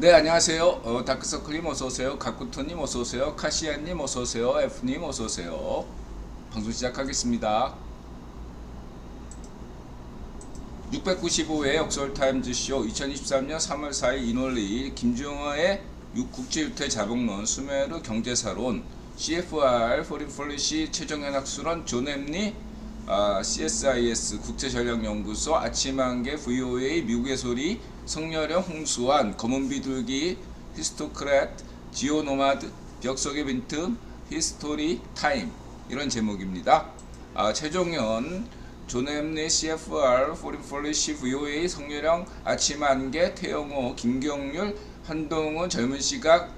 네, 안녕하세요. 다크서클님 어서오세요. 가꾸토님 어서오세요. 카시안님 어서오세요. F님 어서오세요. 방송 시작하겠습니다. 695회 역설타임즈쇼 2023년 3월 4일 인월일 김종화의 국제유태자본론 수메르 경제사론 CFR 포린 폴리시 최종연학술원 존엠리 CSIS 국제전략연구소 아침한개 VOA 미국의 소리 성렬형 홍수환 검은 비둘기 히스토크랏 지오노마드 벽속의 빈틈 히스토리 타임 이런 제목입니다. 최종현 존엠리 CFR 포린 폴리시 VOA 성렬형 아침한개 태영호 김경률 한동훈 젊은 시각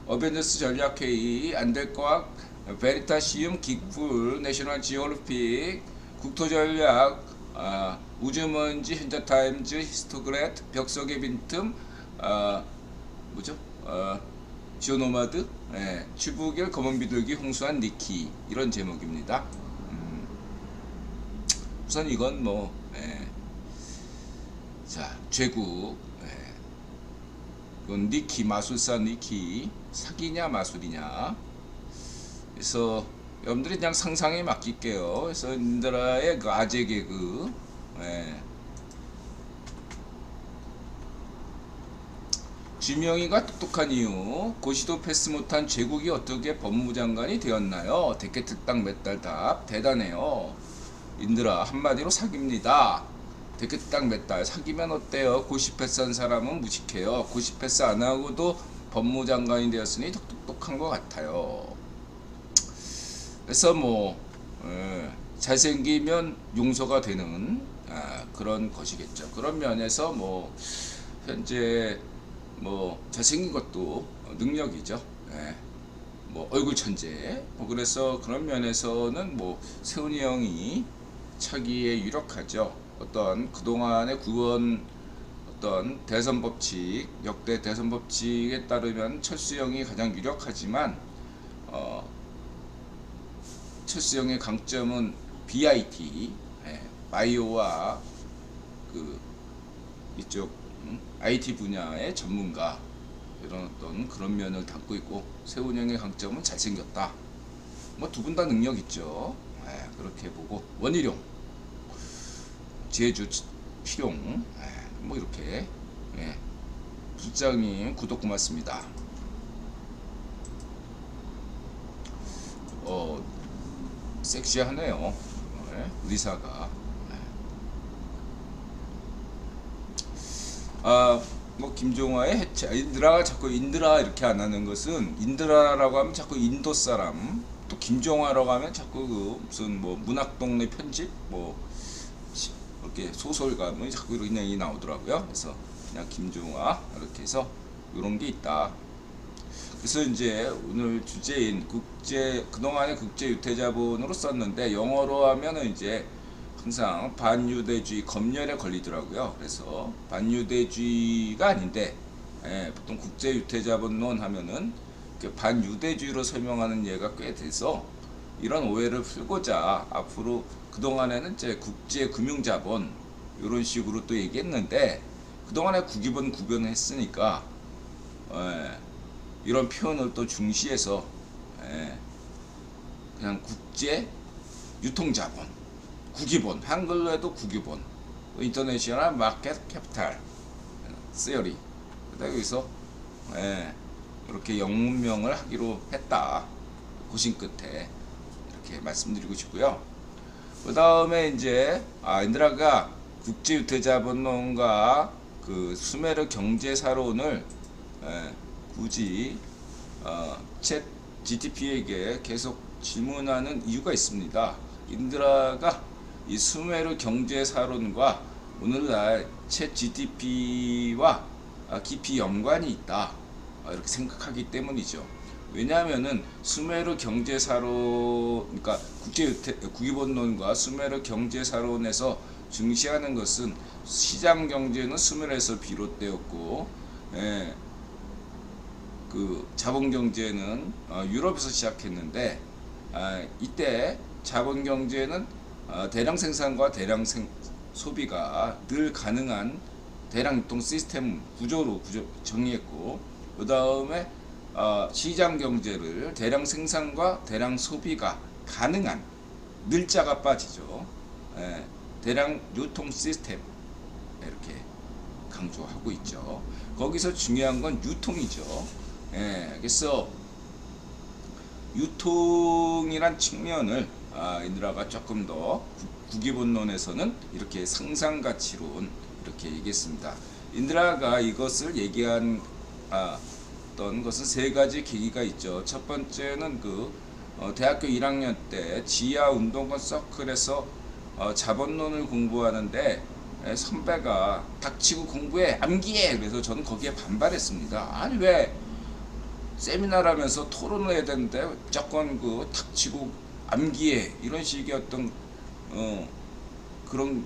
어벤져스 전략회의 안될과학 베리타시움 기풀 내셔널 지오그래픽 국토전략 우주먼지 현자타임즈 히스토그래트 벽속의 빈틈 뭐죠? 지오노마드 추부길 검은비둘기 홍수한 니키 이런 제목입니다. 우선 이건 뭐 자 죄국 이건 니키 마술사 니키 사기냐 마술이냐. 그래서 여러분들이 그냥 상상에 맡길게요. 그래서 인드라의 그 아재 개그 주명이가 똑똑한 이유 고시도 패스 못한 제국이 어떻게 법무부 장관이 되었나요? 대깨특당 몇 달 답 대단해요. 인드라 한마디로 사기입니다. 대깨특당 몇 달 사기면 어때요? 고시 패스한 사람은 무식해요. 고시 패스 안 하고도 법무부 장관이 되었으니 똑똑한 것 같아요. 그래서 뭐 잘생기면 용서가 되는 그런 것이겠죠. 그런 면에서 뭐 현재 뭐 잘생긴 것도 능력이죠. 뭐 얼굴 천재. 뭐 그래서 그런 면에서는 뭐 세훈이 형이 차기에 유력하죠. 어떤 그동안의 구원 어떤 대선 법칙 역대 대선 법칙에 따르면 철수 형이 가장 유력하지만 철수 형의 강점은 BIT 바이오와 그 이쪽 IT 분야의 전문가 이런 어떤 그런 면을 담고 있고 세훈 형의 강점은 잘생겼다. 뭐 두 분 다 능력 있죠. 그렇게 보고 원희룡 제주 필용 뭐 이렇게 부장님 구독 고맙습니다. 섹시하네요. 의사가. 뭐 김종화의 해체. 인드라가 자꾸 인드라 이렇게 안 하는 것은 인드라라고 하면 자꾸 인도 사람, 또 김종화라고 하면 자꾸 그 무슨 뭐 문학동네 편집 뭐 이렇게 소설가뭐 자꾸 이런 얘기 나오더라고요. 그래서 그냥 김종화 이렇게 해서 이런 게 있다. 그래서 이제 오늘 주제인 그동안의 국제유태자본으로 썼는데 영어로 하면은 이제 항상 반유대주의 검열에 걸리더라고요. 그래서 반유대주의가 아닌데 보통 국제유태자본론 하면은 반유대주의로 설명하는 예가 꽤 돼서 이런 오해를 풀고자 앞으로 그동안에는 이제 국제금융자본 이런 식으로 또 얘기했는데 그동안에 국유본 구별했으니까 이런 표현을 또 중시해서 그냥 국제 유통자본, 국유본, 한글로 해도 국유본, 인터내셔널 마켓 캐피탈 시어리. 그다음 여기서 이렇게 영문명을 하기로 했다. 고심 끝에 이렇게 말씀드리고 싶고요. 그 다음에 이제 인드라가 국제유태자본론과 그 수메르 경제사론을 굳이 챗 GTP에게 계속 질문하는 이유가 있습니다. 인드라가 이 수메르 경제사론과 오늘날 챗 GTP와 깊이 연관이 있다 이렇게 생각하기 때문이죠. 왜냐하면은 수메르 경제사론, 그러니까 국유본론과 수메르 경제사론에서 중시하는 것은 시장 경제는 수메르에서 비롯되었고, 그 자본 경제는 유럽에서 시작했는데, 이때 자본 경제는 대량 생산과 대량 소비가 늘 가능한 대량 유통 시스템 구조 정의했고, 그 다음에 시장 경제를 대량 생산과 대량 소비가 가능한, 늘자가 빠지죠. 예, 대량 유통 시스템 이렇게 강조하고 있죠. 거기서 중요한 건 유통이죠. 예, 그래서 유통이란 측면을 인드라가 조금 더 국기본론에서는 이렇게 상상가치론 이렇게 얘기했습니다. 인드라가 이것을 얘기한 어떤 것은 세 가지 계기가 있죠. 첫 번째는 대학교 1학년 때 지하 운동권 서클에서 자본론을 공부하는데 선배가 닥치고 공부해, 암기해. 그래서 저는 거기에 반발했습니다. 아니 왜 세미나를 하면서 토론을 해야 되는데 무조건 닥치고 암기해 이런 식의 어떤 그런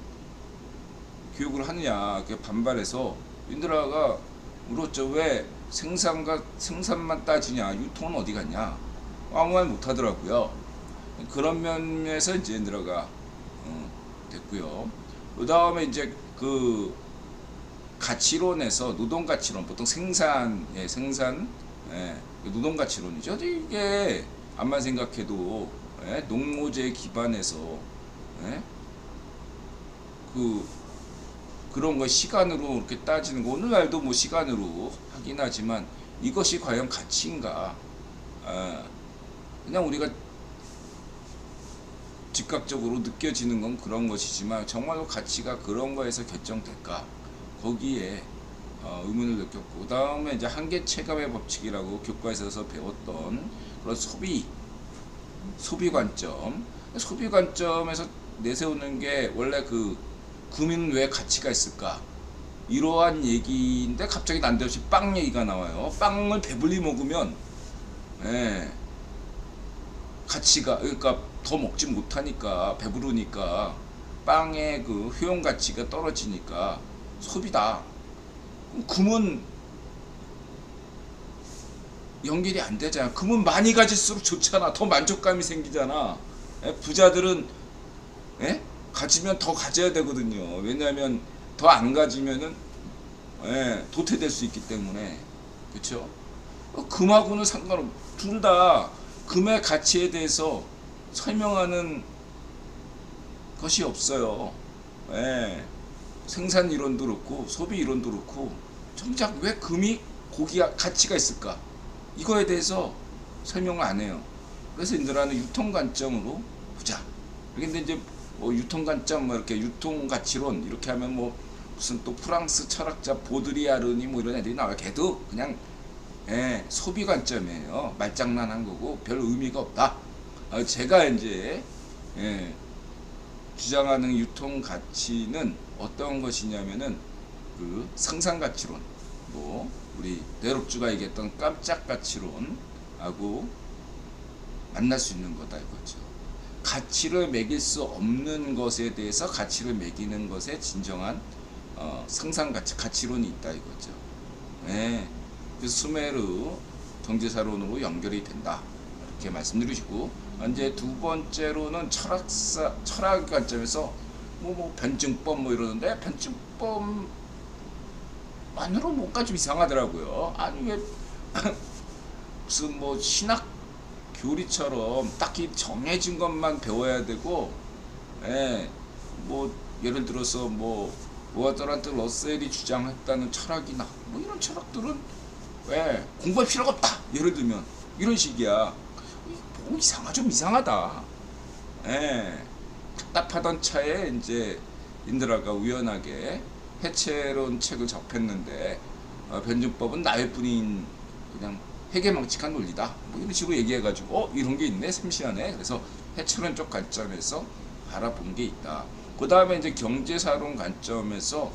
교육을 하느냐, 그 반발해서 인드라가 물었죠. 왜 생산만 따지냐, 유통은 어디 갔냐. 아무 말 못 하더라고요. 그런 면에서 이제 인드라가 됐고요. 그 다음에 이제 가치론에서 노동가치론, 보통 생산, 노동가치론이죠. 이게 암만 생각해도 농모제 기반에서 그런 거 시간으로 이렇게 따지는 거, 오늘날도 뭐 시간으로 하긴 하지만 이것이 과연 가치인가? 그냥 우리가 즉각적으로 느껴지는 건 그런 것이지만 정말로 가치가 그런 거에서 결정될까? 거기에 의문을 느꼈고, 그 다음에 이제 한계 체감의 법칙이라고 교과에서 배웠던 그런 소비 관점에서 내세우는 게 원래 금은 왜 가치가 있을까? 이러한 얘기인데 갑자기 난데없이 빵 얘기가 나와요. 빵을 배불리 먹으면 가치가, 그러니까 더 먹지 못하니까 배부르니까 빵의 효용 가치가 떨어지니까 소비다. 그럼 금은 연결이 안 되잖아. 금은 많이 가질수록 좋잖아. 더 만족감이 생기잖아. 부자들은 가지면 더 가져야 되거든요. 왜냐하면 더 안 가지면은 도태될 수 있기 때문에. 그렇죠? 금하고는 상관없. 둘 다 금의 가치에 대해서 설명하는 것이 없어요. 생산 이론도 그렇고 소비 이론도 그렇고 정작 왜 금이 가치가 있을까? 이거에 대해서 설명을 안 해요. 그래서 인드라는 유통 관점으로 보자. 근데 이제 유통 관점, 이렇게 유통 가치론 이렇게 하면 무슨 또 프랑스 철학자 보드리아르니 이런 애들이 나와요. 걔도 그냥 소비 관점이에요. 말장난한 거고 별 의미가 없다. 제가 이제 주장하는 유통 가치는 어떤 것이냐면은 생산 가치론, 우리 내록주가 얘기했던 깜짝 가치론하고 만날 수 있는 거다 이거죠. 가치를 매길 수 없는 것에 대해서 가치를 매기는 것에 진정한 생산 가치론이 있다 이거죠. 그래서 수메르 경제사론으로 연결이 된다 이렇게 말씀드리시고, 이제 두 번째로는 철학 관점에서 변증법 이러는데, 변증법만으로 뭔가 좀 이상하더라고요. 아니 왜 무슨 신학 교리처럼 딱히 정해진 것만 배워야 되고, 예를 들어서 워터란트 러셀이 주장했다는 철학이나 이런 철학들은 공부할 필요가 없다. 예를 들면 이런 식이야. 좀 이상하다. 답답하던 차에 이제 인드라가 우연하게 해체론 책을 접했는데, 변증법은 나일 뿐인 그냥 해괴망측한 논리다. 이런 식으로 얘기해가지고 이런 게 있네, 샘시하네. 그래서 해체론 쪽 관점에서 바라본 게 있다. 그 다음에 이제 경제사론 관점에서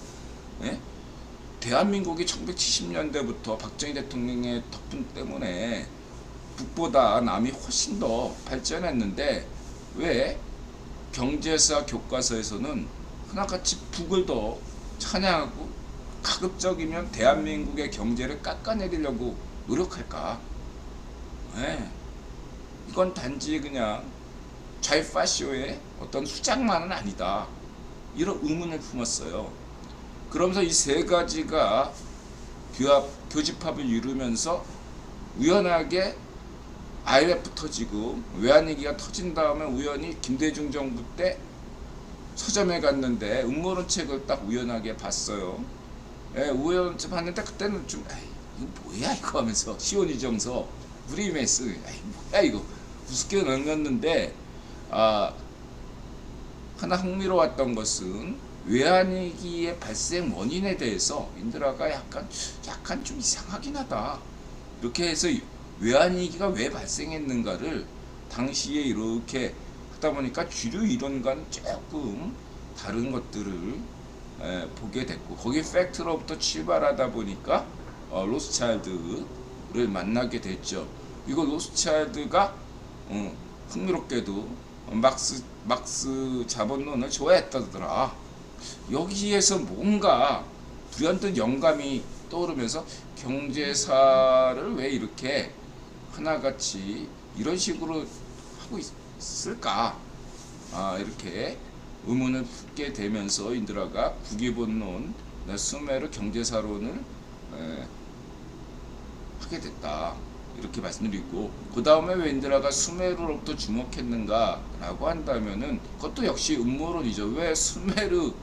대한민국이 1970년대부터 박정희 대통령의 덕분 때문에 북보다 남이 훨씬 더 발전했는데, 왜 경제사 교과서에서는 하나같이 북을 더 찬양하고 가급적이면 대한민국의 경제를 깎아내리려고 노력할까? 이건 단지 그냥 좌이파쇼의 어떤 후장만은 아니다. 이런 의문을 품었어요. 그러면서 이 세 가지가 교집합을 이루면서 우연하게 IMF 터지고 외환위기가 터진 다음에 우연히 김대중 정부 때 서점에 갔는데 음모론 책을 딱 우연하게 봤어요. 예, 우연히 봤는데 그때는 좀 이거 뭐야 이거 하면서 시온이정서 브리메스 뭐야 이거 우습게 넘겼는데 하나 흥미로웠던 것은 외환위기의 발생 원인에 대해서 인드라가 약간 좀 이상하긴 하다. 이렇게 해서 외환위기가 왜 발생했는가를 당시에 이렇게 하다 보니까 주류 이론과는 조금 다른 것들을 보게 됐고, 거기 팩트로부터 출발하다 보니까 로스차일드를 만나게 됐죠. 이거 로스차일드가 흥미롭게도 막스 자본론을 좋아했다더라. 여기에서 뭔가 불현듯 영감이 떠오르면서 경제사를 왜 이렇게 하나같이 이런 식으로 하고 있을까? 이렇게 의문을 품게 되면서 인드라가 국위본론, 수메르 경제사론을 하게 됐다. 이렇게 말씀드리고, 그 다음에 왜 인드라가 수메르로부터 주목했는가라고 한다면은 그것도 역시 음모론이죠. 왜 수메르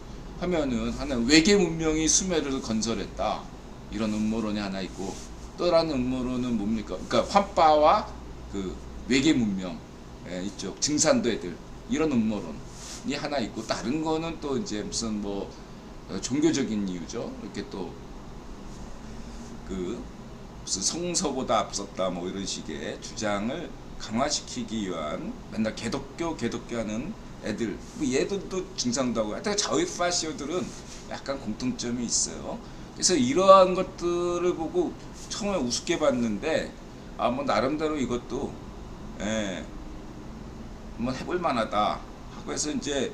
하면은 하나는 외계 문명이 수메르를 건설했다, 이런 음모론이 하나 있고, 또 다른 음모론은 뭡니까? 그러니까 환빠와 그 외계 문명 이쪽 증산도 애들, 이런 음모론이 하나 있고, 다른 거는 또 이제 무슨 뭐 종교적인 이유죠. 이렇게 또 그 무슨 성서보다 앞섰다 뭐 이런 식의 주장을 강화시키기 위한 맨날 개독교 하는 애들, 뭐 얘들도 증상도 하고, 하여튼 자위파시오들은 약간 공통점이 있어요. 그래서 이러한 것들을 보고 처음에 우습게 봤는데 뭐 나름대로 이것도 한번 해볼 만하다 하고 해서 이제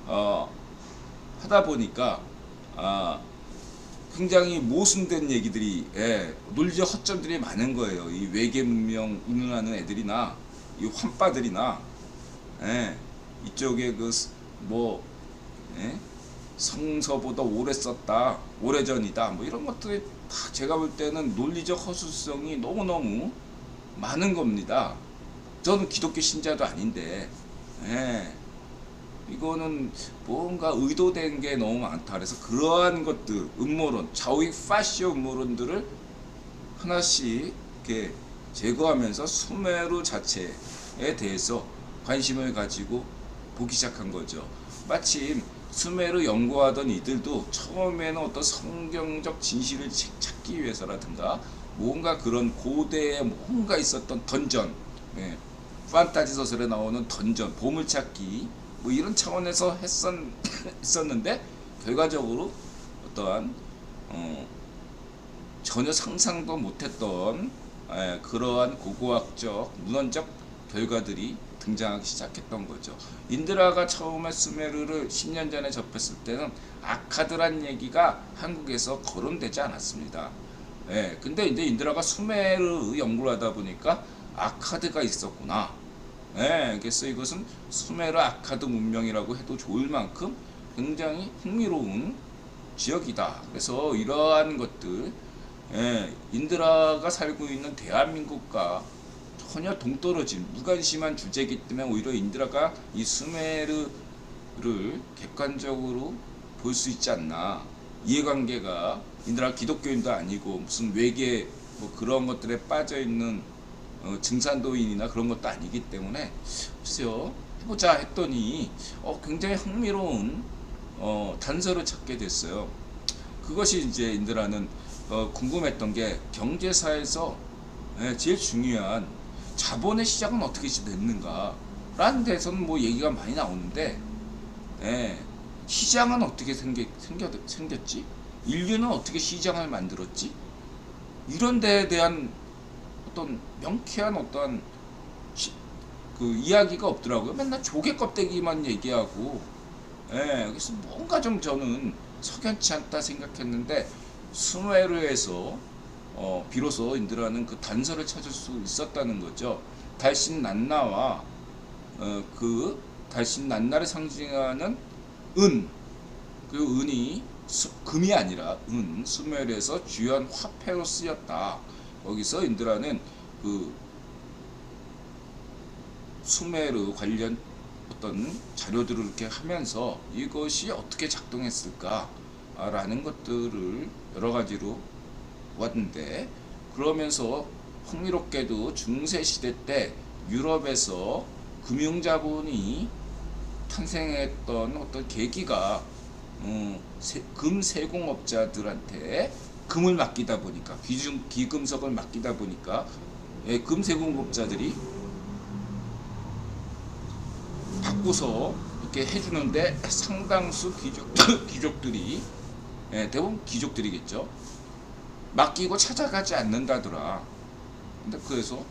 하다 보니까 굉장히 모순된 얘기들이, 논리적 허점들이 많은 거예요. 이 외계 문명 운운하는 애들이나 이 환빠들이나 이쪽에 뭐 성서보다 오래 썼다, 오래전이다, 뭐 이런 것들이 다 제가 볼 때는 논리적 허술성이 너무너무 많은 겁니다. 저는 기독교 신자도 아닌데 이거는 뭔가 의도된 게 너무 많다. 그래서 그러한 것들, 음모론, 좌익 파시오 음모론들을 하나씩 이렇게 제거하면서 수메르 자체에 대해서 관심을 가지고 보기 시작한 거죠. 마침 수메르 연구하던 이들도 처음에는 어떤 성경적 진실을 찾기 위해서라든가 뭔가 그런 고대에 뭔가 있었던 던전, 판타지 소설에 나오는 던전, 보물찾기 뭐 이런 차원에서 했었는데 결과적으로 어떠한 전혀 상상도 못했던 그러한 고고학적 문헌적 결과들이 등장하기 시작했던 거죠. 인드라가 처음에 수메르를 10년 전에 접했을 때는 아카드란 얘기가 한국에서 거론되지 않았습니다. 근데 이제 인드라가 수메르 연구를 하다 보니까 아카드가 있었구나. 그래서 이것은 수메르 아카드 문명이라고 해도 좋을 만큼 굉장히 흥미로운 지역이다. 그래서 이러한 것들, 인드라가 살고 있는 대한민국과 전혀 동떨어진 무관심한 주제이기 때문에 오히려 인드라가 이 수메르를 객관적으로 볼 수 있지 않나. 이해관계가 인드라 기독교인도 아니고 무슨 외계 뭐 그런 것들에 빠져 있는 증산도인이나 그런 것도 아니기 때문에 글쎄요, 해보자 했더니 굉장히 흥미로운 단서를 찾게 됐어요. 그것이 이제 인드라는 궁금했던 게 경제사에서 제일 중요한 자본의 시작은 어떻게 됐는가 라는 데서는 뭐 얘기가 많이 나오는데, 시장은 어떻게 생겼지? 인류는 어떻게 시장을 만들었지? 이런 데에 대한 어떤 명쾌한 어떤 그 이야기가 없더라고요. 맨날 조개 껍데기만 얘기하고, 그래서 뭔가 좀 저는 석연치 않다 생각했는데 수메르에서 비로소 인드라는 그 단서를 찾을 수 있었다는 거죠. 달신 난나와 그 달신 난나를 상징하는 은, 그 은이 금이 아니라 수메르에서 주요한 화폐로 쓰였다. 거기서 인드라는 그 수메르 관련 어떤 자료들을 이렇게 하면서 이것이 어떻게 작동했을까라는 것들을 여러 가지로 왔는데, 그러면서 흥미롭게도 중세 시대 때 유럽에서 금융자본이 탄생했던 어떤 계기가 금 세공업자들한테 금을 맡기다 보니까, 귀금속을 맡기다 보니까 금 세공업자들이 바꾸서 이렇게 해주는데 상당수 귀족들이 대부분 귀족들이겠죠. 맡기고 찾아가지 않는다더라. 근데 그래서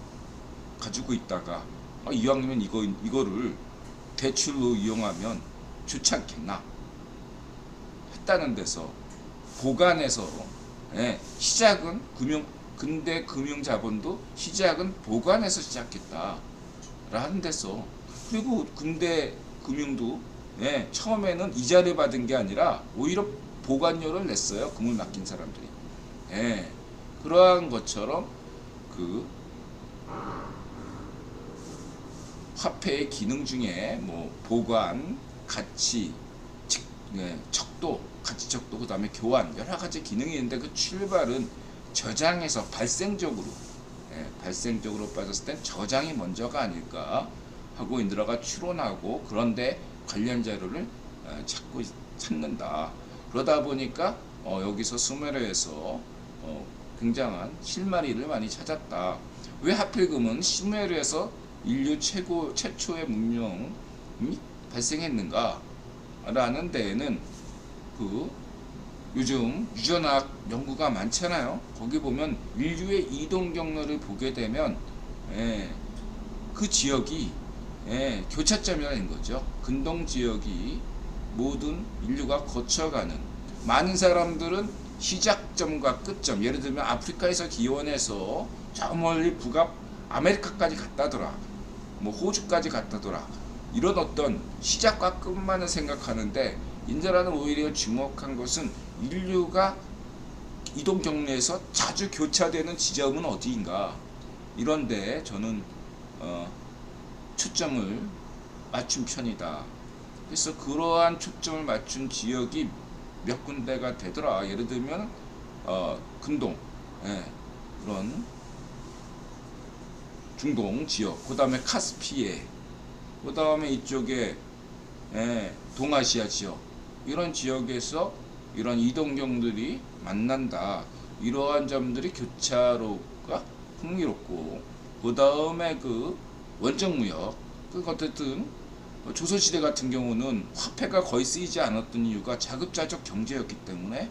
가지고 있다가 이왕이면 이거를 대출로 이용하면 좋지 않겠나 했다는 데서 보관해서 시작은 근대 금융자본도 시작은 보관해서 시작했다라는 데서, 그리고 근대 금융도 처음에는 이자를 받은 게 아니라 오히려 보관료를 냈어요. 금을 맡긴 사람들이. 그러한 것처럼 그 화폐의 기능 중에 뭐 보관, 가치, 척도, 가치 척도, 그 다음에 교환, 여러 가지 기능이 있는데 그 출발은 저장에서 발생적으로 빠졌을 땐 저장이 먼저가 아닐까 하고 인드라가 추론하고, 그런데 관련 자료를 찾는다. 그러다 보니까 여기서 수메르에서 굉장한 실마리를 많이 찾았다. 왜 하필 금은 수메르에서 인류 최초의 문명이 발생했는가 라는 데에는 그 요즘 유전학 연구가 많잖아요. 거기 보면 인류의 이동 경로를 보게 되면 그 지역이 교차점이라는 거죠. 근동 지역이 모든 인류가 거쳐가는, 많은 사람들은 시작점과 끝점, 예를 들면 아프리카에서 기원해서 저 멀리 북압 아메리카까지 갔다더라, 뭐 호주까지 갔다더라, 이런 어떤 시작과 끝만을 생각하는데, 인자라는 오히려 주목한 것은 인류가 이동 경로에서 자주 교차되는 지점은 어디인가, 이런데 저는 초점을 맞춘 편이다. 그래서 그러한 초점을 맞춘 지역이 몇 군데가 되더라. 예를 들면 근동, 그런 중동 지역, 그 다음에 카스피해, 그 다음에 이쪽에 동아시아 지역, 이런 지역에서 이런 이동경들이 만난다. 이러한 점들이 교차로가 흥미롭고, 그 다음에 그 원정무역, 어쨌든 조선시대 같은 경우는 화폐가 거의 쓰이지 않았던 이유가 자급자족 경제였기 때문에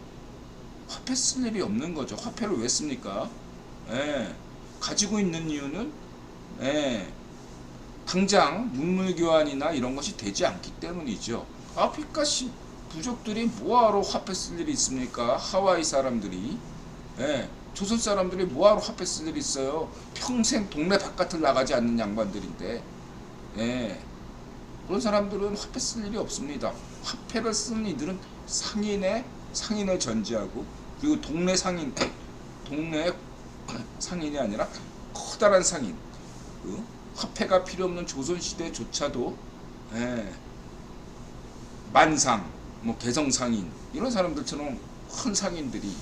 화폐 쓸 일이 없는 거죠. 화폐를 왜 씁니까? 가지고 있는 이유는 당장 문물 교환이나 이런 것이 되지 않기 때문이죠. 아프리카 부족들이 뭐하러 화폐 쓸 일이 있습니까? 하와이 사람들이, 조선 사람들이 뭐하러 화폐 쓸 일이 있어요? 평생 동네 바깥을 나가지 않는 양반들인데, 그런 사람들은 화폐 쓸 일이 없습니다. 화폐를 쓰는 이들은 상인을 전제하고, 그리고 동네 상인이 아니라 커다란 상인, 화폐가 필요 없는 조선시대조차도 만상, 뭐 개성상인, 이런 사람들처럼 큰 상인들이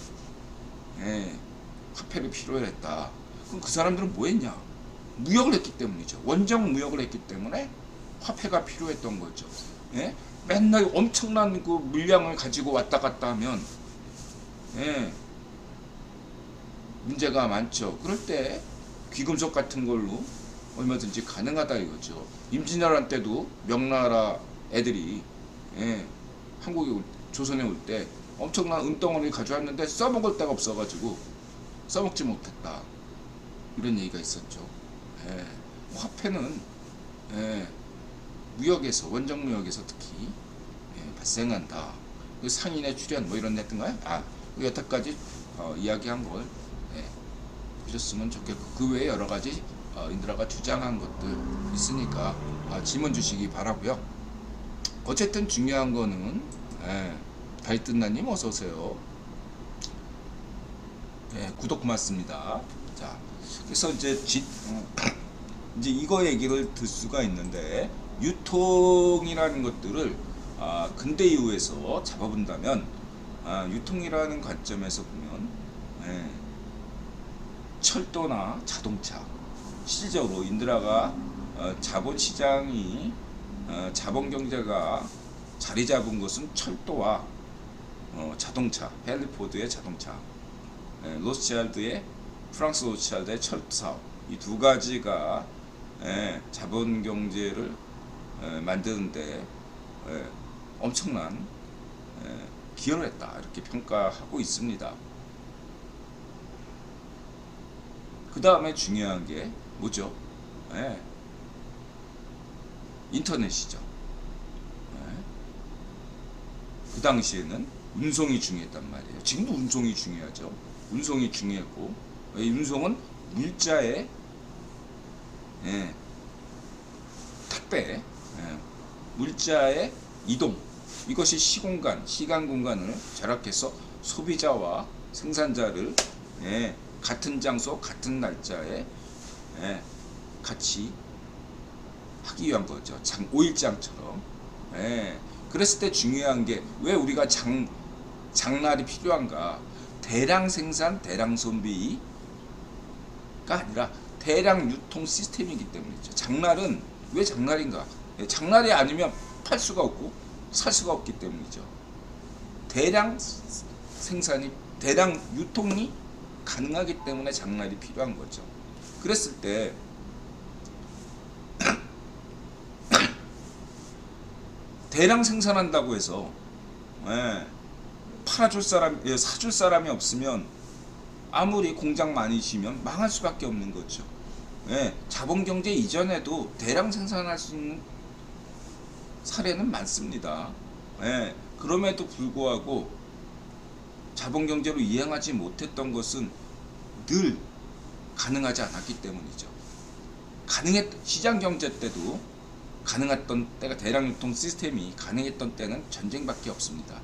화폐를 필요로 했다. 그럼 그 사람들은 뭐 했냐? 무역을 했기 때문이죠. 원정 무역을 했기 때문에 화폐가 필요했던 거죠. 맨날 엄청난 그 물량을 가지고 왔다 갔다 하면 문제가 많죠. 그럴 때 귀금속 같은 걸로 얼마든지 가능하다 이거죠. 임진왜란 때도 명나라 애들이 한국에 조선에 올 때 엄청난 은덩어리를 가져왔는데 써먹을 데가 없어가지고 써먹지 못했다, 이런 얘기가 있었죠. 화폐는 무역에서, 원정 무역에서 특히 발생한다. 그 상인의 출현 뭐 이런 데 했던가요? 여태까지 이야기한 걸 보셨으면 좋겠고, 그 외에 여러 가지 인드라가 주장한 것들 있으니까 질문 주시기 바라고요. 어쨌든 중요한 거는 발뜬나님 어서 오세요. 예, 구독 고맙습니다. 자, 그래서 이제 이제 이거 얘기를 들 수가 있는데, 유통이라는 것들을 근대 이후에서 잡아본다면, 유통이라는 관점에서 보면, 예, 철도나 자동차, 실질적으로 인드라가 자본시장이 자본경제가 자리 잡은 것은 철도와 자동차, 헨리포드의 자동차, 로스차일드의 프랑스 로스차일드의 철도 사업, 이 두 가지가 자본 경제를 만드는데 엄청난 기여를 했다, 이렇게 평가하고 있습니다. 그 다음에 중요한 게 뭐죠? 인터넷이죠. 그 당시에는 운송이 중요했단 말이에요. 지금도 운송이 중요하죠. 운송이 중요했고, 운송은 물자의 택배, 물자의 이동, 이것이 시간 공간을 절약해서 소비자와 생산자를 같은 장소, 같은 날짜에 같이 하기 위한 거죠. 5일장처럼. 그랬을 때 중요한 게, 왜 우리가 장날이 필요한가? 대량 생산, 대량 소비가 아니라 대량 유통 시스템이기 때문이죠. 장날은 왜 장날인가? 장날이 아니면 팔 수가 없고 살 수가 없기 때문이죠. 대량 생산이, 대량 유통이 가능하기 때문에 장날이 필요한 거죠. 그랬을 때 대량 생산한다고 해서 사줄 사람이 없으면, 아무리 공장 많이 지면 망할 수밖에 없는 거죠. 자본경제 이전에도 대량 생산할 수 있는 사례는 많습니다. 그럼에도 불구하고 자본경제로 이행하지 못했던 것은 늘 가능하지 않았기 때문이죠. 시장경제 때도 가능했던 때가, 대량 유통 시스템이 가능했던 때는 전쟁밖에 없습니다.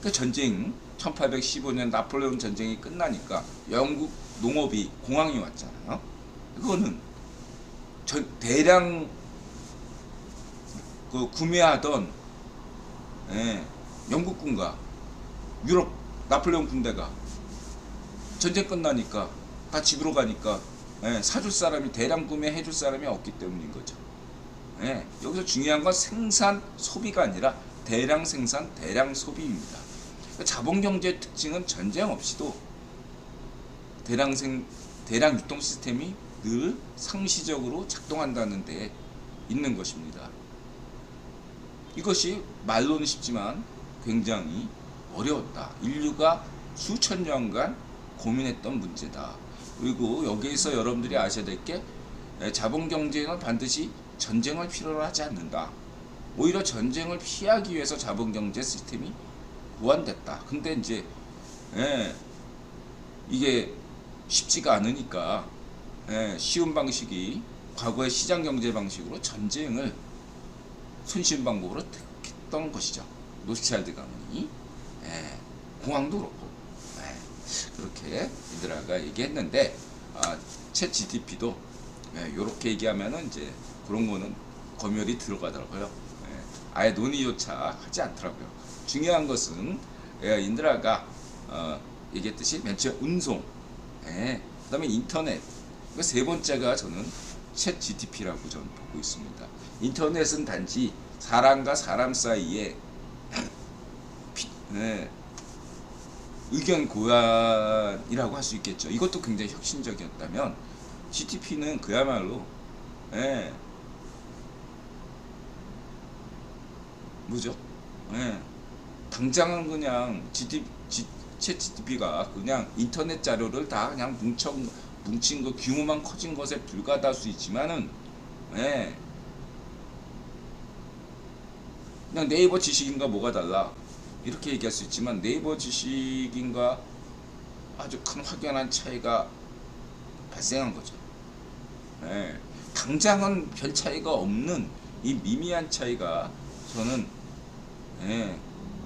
그 전쟁, 1815년 나폴레옹 전쟁이 끝나니까 영국 농업이 공황이 왔잖아요. 그거는 대량 구매하던 영국군과 유럽 나폴레옹 군대가 전쟁 끝나니까 다 집으로 가니까 사줄 사람이, 대량 구매해 줄 사람이 없기 때문인 거죠. 여기서 중요한 건 생산, 소비가 아니라 대량 생산, 대량 소비입니다. 자본경제의 특징은 전쟁 없이도 대량 유통 시스템이 늘 상시적으로 작동한다는 데 있는 것입니다. 이것이 말로는 쉽지만 굉장히 어려웠다. 인류가 수천 년간 고민했던 문제다. 그리고 여기에서 여러분들이 아셔야 될 게, 자본경제는 반드시 전쟁을 필요로 하지 않는다. 오히려 전쟁을 피하기 위해서 자본경제 시스템이 보완됐다. 근데 이제 이게 쉽지가 않으니까 쉬운 방식이, 과거의 시장경제 방식으로 전쟁을 손쉬운 방법으로 택했던 것이죠. 로스차일드 가문이 공황도 그렇고 그렇게 인드라가 얘기했는데, 챗 GTP도 이렇게 얘기하면은 이제 그런 거는 검열이 들어가더라고요. 아예 논의조차 하지 않더라고요. 중요한 것은 인드라가 얘기했듯이 맨 처음 운송, 그 다음에 인터넷, 세 번째가 저는 챗 GTP라고 저는 보고 있습니다. 인터넷은 단지 사람과 사람 사이에 의견 교환이라고 할 수 있겠죠. 이것도 굉장히 혁신적이었다면, GTP는 그야말로 뭐죠? 당장은 그냥 챗 GTP가 그냥 인터넷 자료를 다 그냥 뭉친 거, 규모만 커진 것에 불과할 수 있지만은 그냥 네이버 지식인과 뭐가 달라, 이렇게 얘기할 수 있지만, 네이버 지식인과 아주 큰 확연한 차이가 발생한 거죠. 당장은 별 차이가 없는 이 미미한 차이가 저는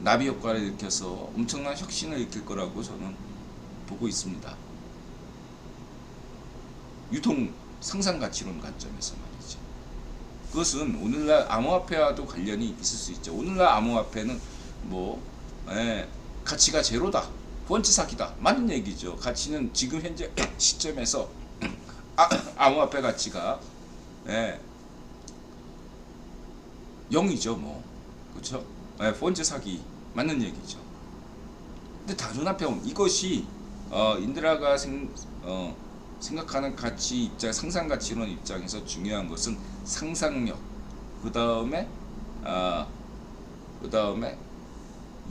나비 효과를 일으켜서 엄청난 혁신을 일으킬 거라고 저는 보고 있습니다. 유통 상상 가치론 관점에서 말이죠. 그것은 오늘날 암호화폐와도 관련이 있을 수 있죠. 오늘날 암호화폐는 뭐 가치가 제로다, 번지 사기다, 맞는 얘기죠. 가치는 지금 현재 시점에서 암호화폐 가치가 0이죠, 뭐. 그렇죠? 번지 사기 맞는 얘기죠. 근데 다른 한편 이것이 인드라가 생각하는 가치 입장, 상상 가치론 입장에서 중요한 것은 상상력, 그 다음에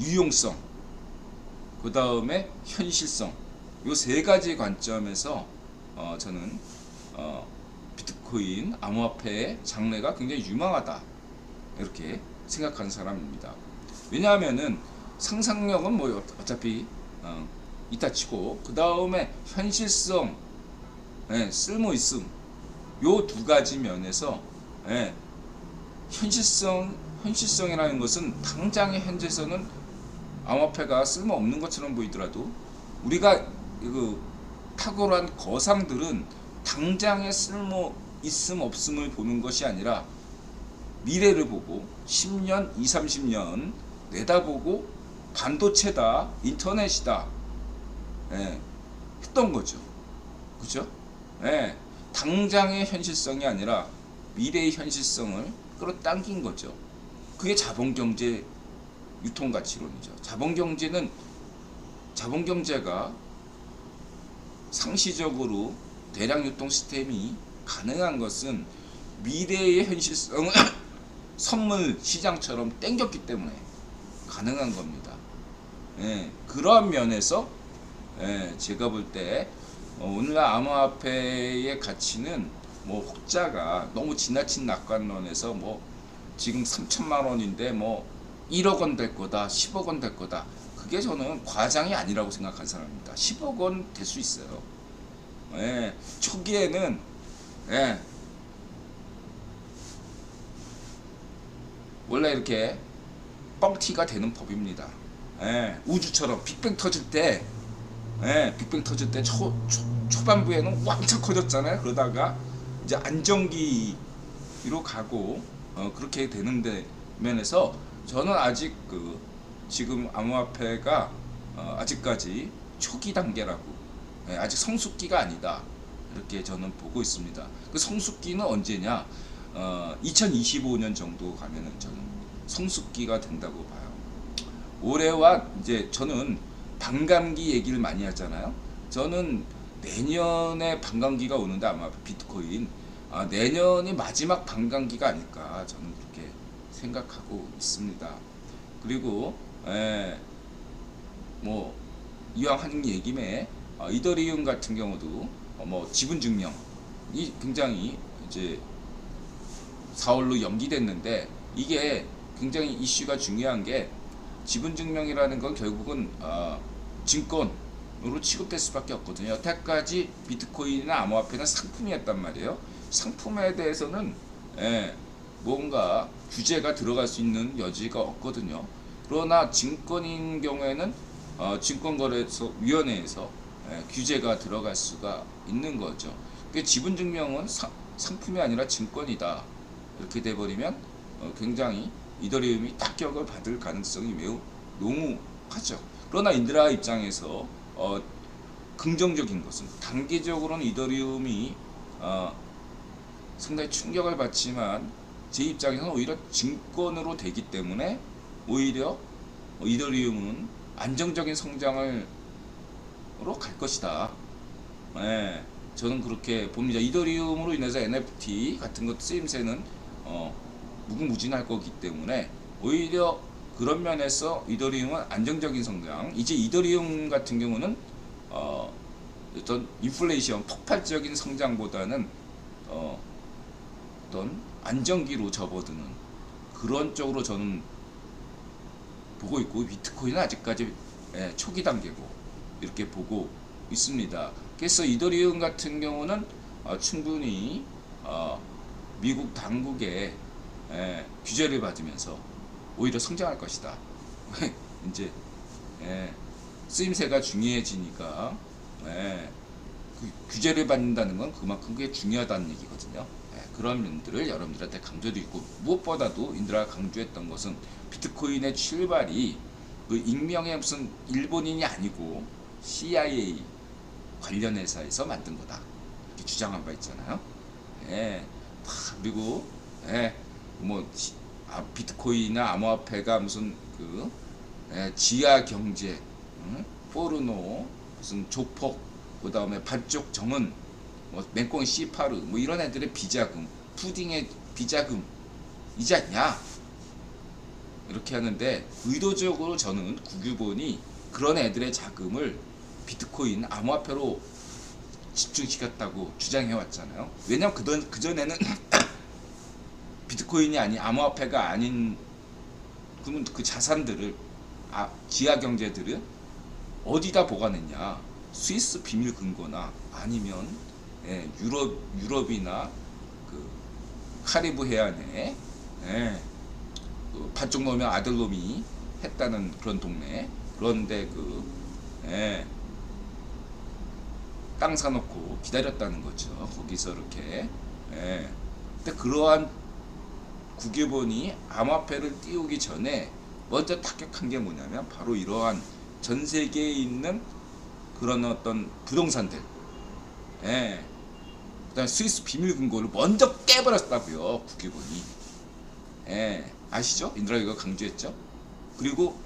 유용성, 그 다음에 현실성, 요 세 가지 관점에서 저는 비트코인 암호화폐의 장래가 굉장히 유망하다 이렇게 생각하는 사람입니다. 왜냐하면은 상상력은 뭐 어차피 이따 치고, 그 다음에 현실성, 쓸모있음, 요 두 가지 면에서 현실성이라는 것은 당장의 현재에서는 암호화폐가 쓸모없는 것처럼 보이더라도 우리가 그 탁월한 거상들은 당장의 쓸모 있음 없음을 보는 것이 아니라 미래를 보고 10년, 20, 30년 내다보고 반도체다, 인터넷이다 했던 거죠. 그죠? 당장의 현실성이 아니라 미래의 현실성을 끌어당긴 거죠. 그게 자본경제 유통가치론이죠. 자본경제가 상시적으로 대량 유통 시스템이 가능한 것은 미래의 현실성을 선물 시장처럼 땡겼기 때문에 가능한 겁니다. 그러한 면에서 제가 볼 때 오늘날 암호화폐의 가치는 뭐 혹자가 너무 지나친 낙관론에서 뭐 지금 3천만 원인데 뭐 1억 원 될 거다, 10억 원 될 거다. 그게 저는 과장이 아니라고 생각하는 사람입니다. 10억 원 될 수 있어요. 초기에는 원래 이렇게 뻥튀가 되는 법입니다. 우주처럼 빅뱅 터질 때 초반부에는 왕창 커졌잖아요. 그러다가 이제 안정기로 가고 그렇게 되는데 면에서 저는 아직 지금 암호화폐가 아직까지 초기 단계라고, 아직 성숙기가 아니다 이렇게 저는 보고 있습니다. 그 성숙기는 언제냐? 2025년 정도 가면은 저는 성숙기가 된다고 봐요. 올해와 이제 저는 반감기 얘기를 많이 하잖아요. 저는 내년에 반감기가 오는데 아마 비트코인 내년이 마지막 반감기가 아닐까 저는 그렇게 생각하고 있습니다. 그리고 뭐 이왕 하는 얘기에 이더리움 같은 경우도 뭐 지분 증명이 굉장히 이제 4월로 연기됐는데, 이게 굉장히 이슈가 중요한 게 지분 증명이라는 건 결국은 증권으로 취급될 수밖에 없거든요. 여태까지 비트코인이나 암호화폐는 상품이었단 말이에요. 상품에 대해서는 뭔가 규제가 들어갈 수 있는 여지가 없거든요. 그러나 증권인 경우에는 증권거래소위원회에서 규제가 들어갈 수가 있는 거죠. 지분 증명은 상품이 아니라 증권이다 이렇게 돼버리면 굉장히 이더리움이 타격을 받을 가능성이 매우 농후하죠. 그러나 인드라 입장에서 긍정적인 것은 단기적으로는 이더리움이 상당히 충격을 받지만 제 입장에서는 오히려 증권으로 되기 때문에 오히려 이더리움은 안정적인 성장으로 갈 것이다. 저는 그렇게 봅니다. 이더리움으로 인해서 NFT 같은 것 쓰임새는 무궁무진할 거기 때문에 오히려 그런 면에서 이더리움은 안정적인 성장. 이제 이더리움 같은 경우는 어떤 인플레이션 폭발적인 성장보다는 어떤 안정기로 접어드는 그런 쪽으로 저는 보고 있고, 비트코인은 아직까지 초기 단계고 이렇게 보고 있습니다. 그래서 이더리움 같은 경우는 충분히 미국 당국의 규제를 받으면서 오히려 성장할 것이다 이제 쓰임새가 중요해지니까 규제를 받는다는 건 그만큼 그게 중요하다는 얘기거든요. 그런 면들을 여러분들한테 강조드리고, 무엇보다도 인드라가 강조했던 것은 비트코인의 출발이 그 익명의 무슨 일본인이 아니고 CIA 관련 회사에서 만든 거다, 이렇게 주장한 바 있잖아요. 그리고 뭐 비트코인이나 암호화폐가 무슨 그 지하 경제, 포르노, 무슨 조폭, 그 다음에 반쪽 정은, 뭐 맹꽁이 씨파르, 뭐 이런 애들의 비자금, 푸딩의 비자금이지 않냐, 이렇게 하는데, 의도적으로 저는 국유본이 그런 애들의 자금을 비트코인, 암호화폐로 집중시켰다고 주장해 왔잖아요. 왜냐면 그전에는 비트코인이 아닌, 암호화폐가 아닌 그러면 그 자산들을, 지하 경제들을 어디다 보관했냐, 스위스 비밀 금고나 아니면 유럽이나 그 카리브 해안에 그 반쪽 놈의 아들놈이 했다는 그런 동네, 그런데 땅 사놓고 기다렸다는 거죠. 거기서 이렇게. 근데 그러한 국유본이 암호화폐를 띄우기 전에 먼저 타격한 게 뭐냐면, 바로 이러한 전 세계에 있는 그런 어떤 부동산들, 그다음에 스위스 비밀 금고를 먼저 깨버렸다고요, 국유본이. 아시죠? 인드라 이거 강조했죠. 그리고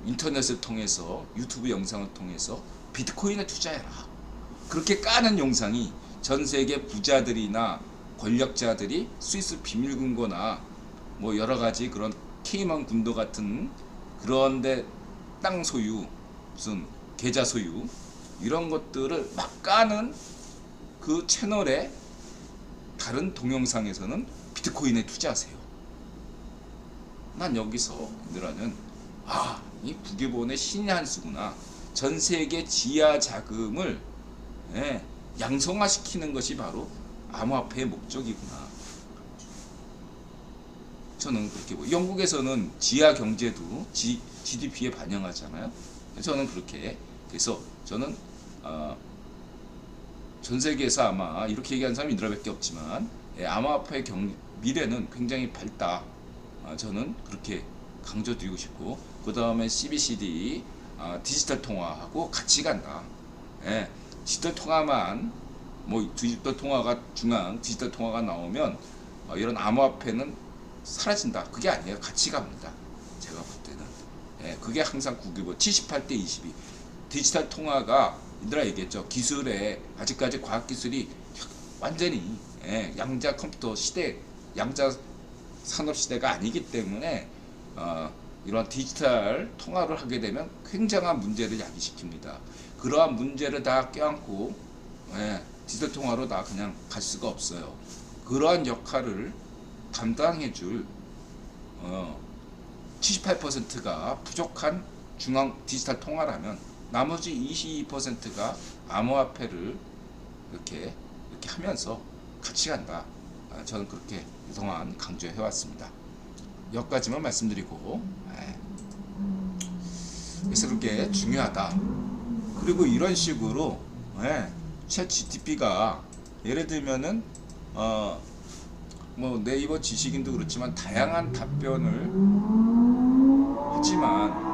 인터넷을 통해서, 유튜브 영상을 통해서 비트코인에 투자해라, 그렇게 까는 영상이 전 세계 부자들이나 권력자들이 스위스 비밀금고나 뭐 여러가지 그런 케이만 군도 같은 그런데 땅 소유, 무슨 계좌 소유, 이런 것들을 막 까는 그 채널의 다른 동영상에서는 비트코인에 투자하세요. 난 여기서 인드라는 이 국유본의 신의 한 수구나, 전 세계 지하 자금을 양성화시키는 것이 바로 암호화폐의 목적이구나. 저는 그렇게 보여요. 영국에서는 지하 경제도 GDP에 반영하잖아요. 저는 그렇게, 그래서 저는 전 세계에서 아마 이렇게 얘기하는 사람이 인드라밖에 없지만, 암호화폐의 미래는 굉장히 밝다, 저는 그렇게 강조드리고 싶고, 그 다음에 CBCD 디지털 통화하고 같이 간다. 디지털 통화만, 뭐 디지털 통화가 디지털 통화가 나오면 이런 암호화폐는 사라진다, 그게 아니에요. 같이 갑니다, 제가 볼 때는. 그게 항상 국유본 78대 22. 디지털 통화가 인드라 얘기했죠. 기술에 아직까지 과학기술이 완전히 양자 컴퓨터 시대, 양자 산업 시대가 아니기 때문에 이런 디지털 통화를 하게 되면 굉장한 문제를 야기시킵니다. 그러한 문제를 다 껴안고 디지털 통화로 다 그냥 갈 수가 없어요. 그러한 역할을 담당해줄 78%가 부족한 중앙 디지털 통화라면, 나머지 22%가 암호화폐를 이렇게 하면서 같이 간다. 저는 그렇게 그동안 강조해왔습니다. 여기까지만 말씀드리고, 그래서 그렇게 중요하다. 그리고 이런 식으로 챗 GTP가 예를 들면은 뭐 네이버 지식인도 그렇지만 다양한 답변을 하지만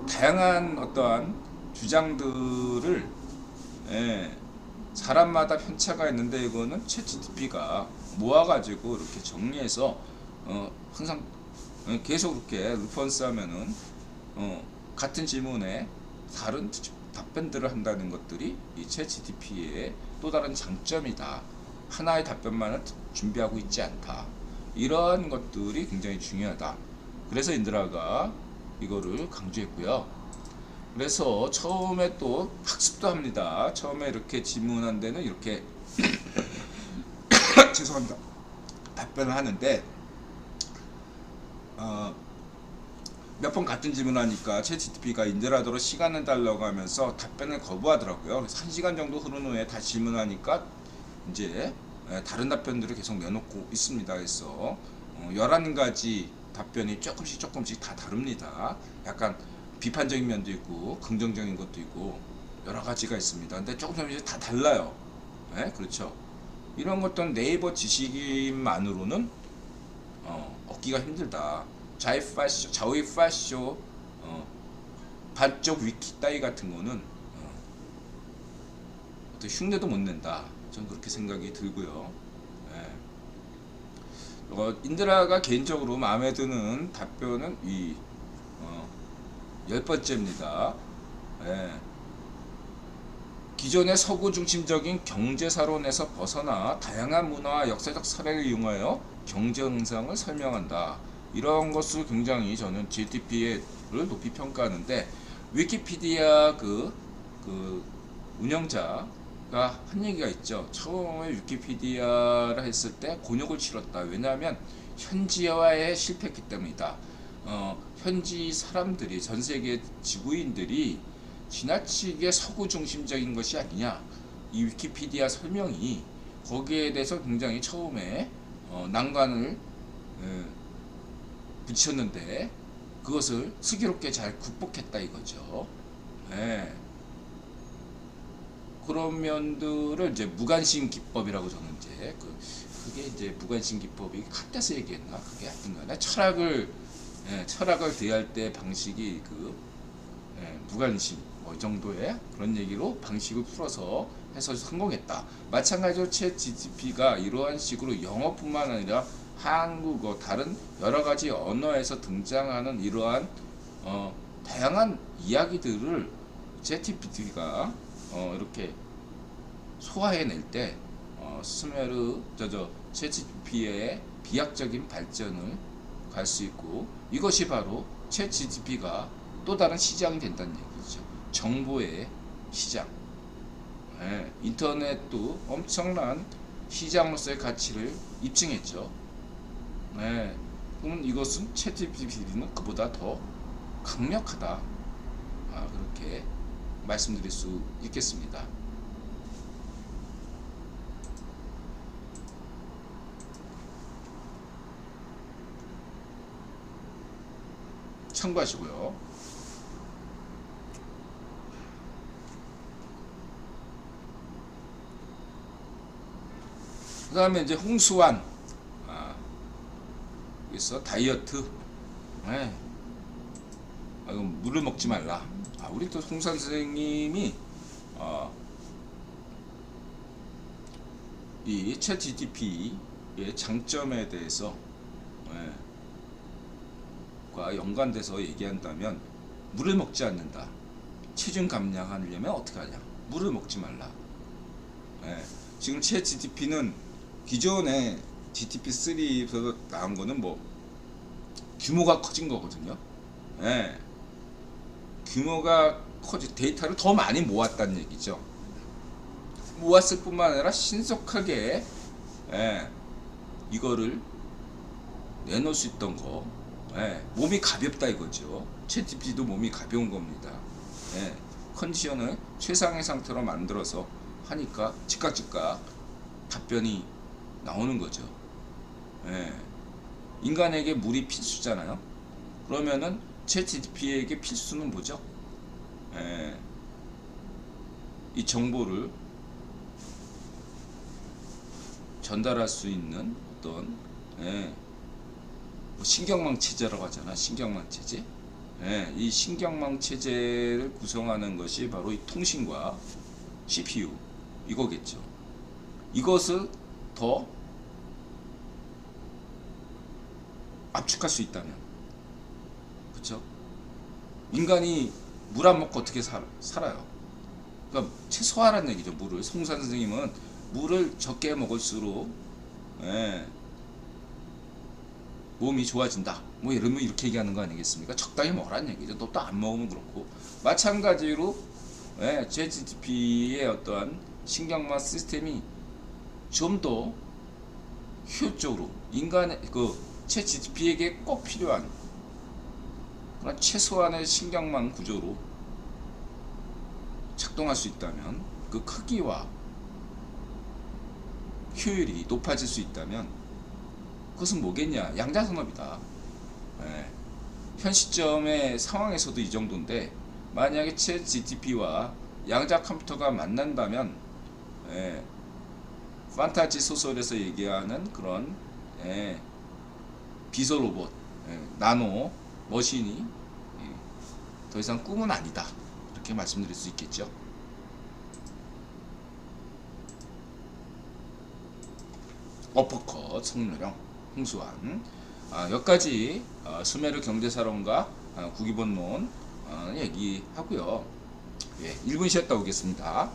다양한 어떠한 주장들을 사람마다 편차가 있는데, 이거는 챗 GTP가 모아가지고 이렇게 정리해서 항상 계속 이렇게 리퍼런스 하면은 같은 질문에 다른 답변들을 한다는 것들이 이 챗 GTP의 또 다른 장점이다. 하나의 답변만을 준비하고 있지 않다. 이러한 것들이 굉장히 중요하다. 그래서 인드라가 이거를 강조했고요. 그래서 처음에 또 학습도 합니다. 처음에 이렇게 질문한 데는 이렇게 죄송합니다. 답변을 하는데 몇 번 같은 질문을 하니까 챗GPT가 인드라더러 시간을 달라고 하면서 답변을 거부하더라고요. 그래서 1시간 정도 흐른 후에 다시 질문하니까 이제 다른 답변들을 계속 내놓고 있습니다. 그래서 11가지 답변이 조금씩 다 다릅니다. 약간 비판적인 면도 있고 긍정적인 것도 있고 여러 가지가 있습니다. 근데 조금씩 다 달라요. 네? 그렇죠. 이런 것들은 네이버 지식인만으로는 얻기가 힘들다. 자위파쇼, 반쪽 위키 따위 같은 거는 어떤 흉내도 못 낸다. 저는 그렇게 생각이 들고요. 인드라가 개인적으로 마음에 드는 답변은 이 10번째입니다. 기존의 서구 중심적인 경제사론에서 벗어나 다양한 문화와 역사적 사례를 이용하여 경제 현상을 설명한다. 이런 것을 굉장히 저는 GDP를 높이 평가하는데, 위키피디아 그 운영자가 한 얘기가 있죠. 처음에 위키피디아를 했을 때 곤욕을 치렀다. 왜냐하면 현지화에 실패했기 때문이다. 현지 사람들이, 전 세계 지구인들이 지나치게 서구 중심적인 것이 아니냐, 이 위키피디아 설명이 거기에 대해서 굉장히 처음에 난관을 부딪혔는데 그것을 슬기롭게 잘 극복했다 이거죠. 그런 면들을 이제 무관심 기법이라고 저는 이제 그게 이제 무관심 기법이 칸트에서 얘기했나, 그게 하여튼간에 철학을 대할 때 방식이 무관심 이 정도의 그런 얘기로 방식을 풀어서 해서 성공했다. 마찬가지로 챗 GTP가 이러한 식으로 영어뿐만 아니라 한국어, 다른 여러 가지 언어에서 등장하는 이러한 다양한 이야기들을 챗GPT가 이렇게 소화해낼 때 챗GPT의 비약적인 발전을 갈 수 있고, 이것이 바로 챗GPT가 또 다른 시장이 된다는 얘기죠. 정보의 시장. 인터넷도 엄청난 시장으로서의 가치를 입증했죠. 그러면 이것은 챗GPT는 그보다 더 강력하다. 그렇게 말씀드릴 수 있겠습니다. 참고하시고요. 그 다음에 이제 홍수환, 여기서 다이어트, 물을 먹지 말라. 우리 또 홍수환 선생님이 이 챗GPT의 장점에 대해서 과 연관돼서 얘기한다면, 물을 먹지 않는다. 체중 감량하려면 어떻게 하냐? 물을 먹지 말라. 지금 챗GPT는 기존에 GPT-3에서 나온 거는 규모가 커진 거거든요. 규모가 커진, 데이터를 더 많이 모았다는 얘기죠. 모았을 뿐만 아니라 신속하게 이거를 내놓을 수 있던 거. 몸이 가볍다 이거죠. 챗GPT도 몸이 가벼운 겁니다. 컨디션을 최상의 상태로 만들어서 하니까 즉각 답변이 나오는 거죠. 인간에게 물이 필수잖아요. 그러면은 챗GPT에게 필수는 뭐죠? 이 정보를 전달할 수 있는 어떤 신경망 체제라고 하잖아. 신경망 체제. 이 신경망 체제를 구성하는 것이 바로 이 통신과 CPU 이거겠죠. 이것을 더 압축할 수 있다면, 그렇죠? 인간이 물 안 먹고 어떻게 살아요? 그러니까 최소화라는 얘기죠. 물을. 송산 선생님은 물을 적게 먹을수록 몸이 좋아진다. 이러면 이렇게 얘기하는 거 아니겠습니까? 적당히 먹으라는 얘기죠. 또 안 먹으면 그렇고. 마찬가지로 챗GPT의 어떠한 신경망 시스템이 좀 더 효율적으로 인간의 챗GPT에게 꼭 필요한 그런 최소한의 신경망 구조로 작동할 수 있다면, 그 크기와 효율이 높아질 수 있다면, 그것은 뭐겠냐? 양자산업이다. 예, 현 시점의 상황에서도 이 정도인데 만약에 챗 GTP와 양자 컴퓨터가 만난다면 예, 판타지 소설에서 얘기하는 그런 예, 비서 로봇, 예, 나노 머신이 예, 더 이상 꿈은 아니다 이렇게 말씀드릴 수 있겠죠. 어퍼컷 성노령 홍수환 여기까지 수메르 경제사론과 국위본론 얘기하고요. 예, 1분 쉬었다 오겠습니다.